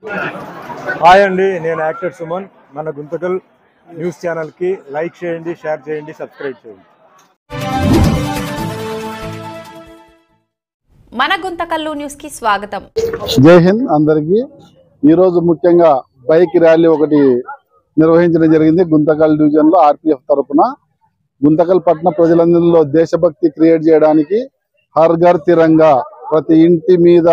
Hi అండి, నేను actor Suman. మన గుంతకల్ న్యూస్ ఛానల్కి లైక్ చేయండి, షేర్ చేయండి, సబ్స్క్రైబ్ చేయండి. మన గుంతకల్లు న్యూస్కి స్వాగతం. జై హింద్ అందరికీ. ఈరోజు ముఖ్యంగా బైక్ ర్యాలీ ఒకటి నిర్వహించడం జరిగింది గుంతకల్ డివిజన్లో ఆర్పిఎఫ్ తరఫున. గుంతకల్ పట్టణ ప్రజలందరిలో దేశభక్తి క్రియేట్ చేయడానికి హర్ ఘర్ తిరంగా, ప్రతి ఇంటి మీద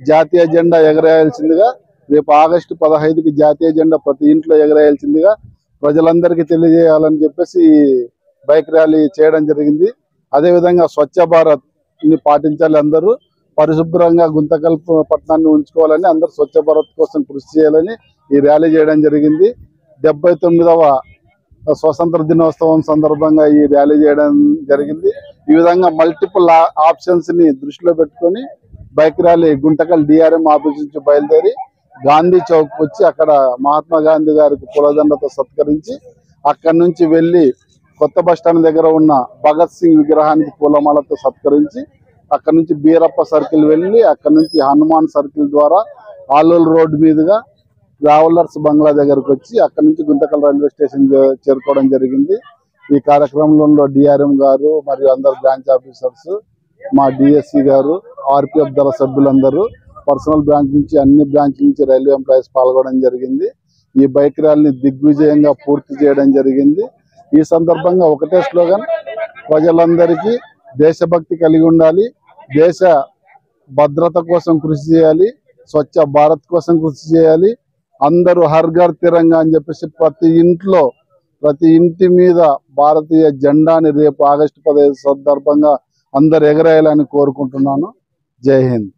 జాతీయ జెండా ఎగరేయాల్సిందిగా, రేపు ఆగస్టు 15కి జాతీయ జెండా ప్రతి ఇంట్లో ఎగరేయాల్సిందిగా ప్రజలందరికీ తెలియజేయాలని చెప్పేసి బైక్ ర్యాలీ చేయడం జరిగింది. అదేవిధంగా స్వచ్ఛ భారత్ ని పాటించాలి, అందరూ పరిశుభ్రంగా గుంతకల్ పట్టణాన్ని ఉంచుకోవాలని, అందరూ స్వచ్ఛ భారత్ కోసం కృషి చేయాలని ఈ ర్యాలీ చేయడం జరిగింది. 79వ స్వతంత్ర దినోత్సవం సందర్భంగా ఈ ర్యాలీ చేయడం జరిగింది. ఈ విధంగా మల్టిపుల్ ఆప్షన్స్ ని దృష్టిలో పెట్టుకొని bike rally Guntakal DRM office నుంచి బయలుదేరి గాంధీ చౌక్ వచ్చి అక్కడ మహాత్మా గాంధీ గారికి పూలదండతో సత్కరించి, అక్కడి నుంచి వెళ్లి కొత్త బస్టాండ్ దగ్గర ఉన్న భగత్ సింగ్ విగ్రహానికి పూలమాలతో సత్కరించి, అక్కడ నుంచి బీరప్ప సర్కిల్ వెళ్ళి, అక్కడ నుంచి హనుమాన్ సర్కిల్ ద్వారా ఆలూరు రోడ్డు మీదుగా ట్రావెలర్స్ బంగ్లా దగ్గరకు వచ్చి అక్కడ నుంచి గుంతకల్ రైల్వే స్టేషన్ చేరుకోవడం జరిగింది. ఈ కార్యక్రమంలో డిఆర్ఎం గారు మరియు అందరు బ్రాంచ్ ఆఫీసర్స్, మా డిఎస్సి గారు, ఆర్పిఎఫ్ దళ సభ్యులందరూ, పర్సనల్ బ్రాంచ్ నుంచి అన్ని బ్రాంచ్ నుంచి రైల్వే ఎంప్లాయీస్ పాల్గొనడం జరిగింది. ఈ బైక్ ర్యాలీని దిగ్విజయంగా పూర్తి చేయడం జరిగింది. ఈ సందర్భంగా ఒకటే స్లోగన్, ప్రజలందరికీ దేశభక్తి కలిగి ఉండాలి, దేశ భద్రత కోసం కృషి చేయాలి, స్వచ్ఛ భారత్ కోసం కృషి చేయాలి, అందరూ హర్ ఘర్ తిరంగా అని చెప్పేసి ప్రతి ఇంట్లో ప్రతి ఇంటి మీద భారతీయ జెండాని రేపు ఆగస్టు 15 సందర్భంగా అందరు ఎగరేయాలని కోరుకుంటున్నాను. జై హింద్.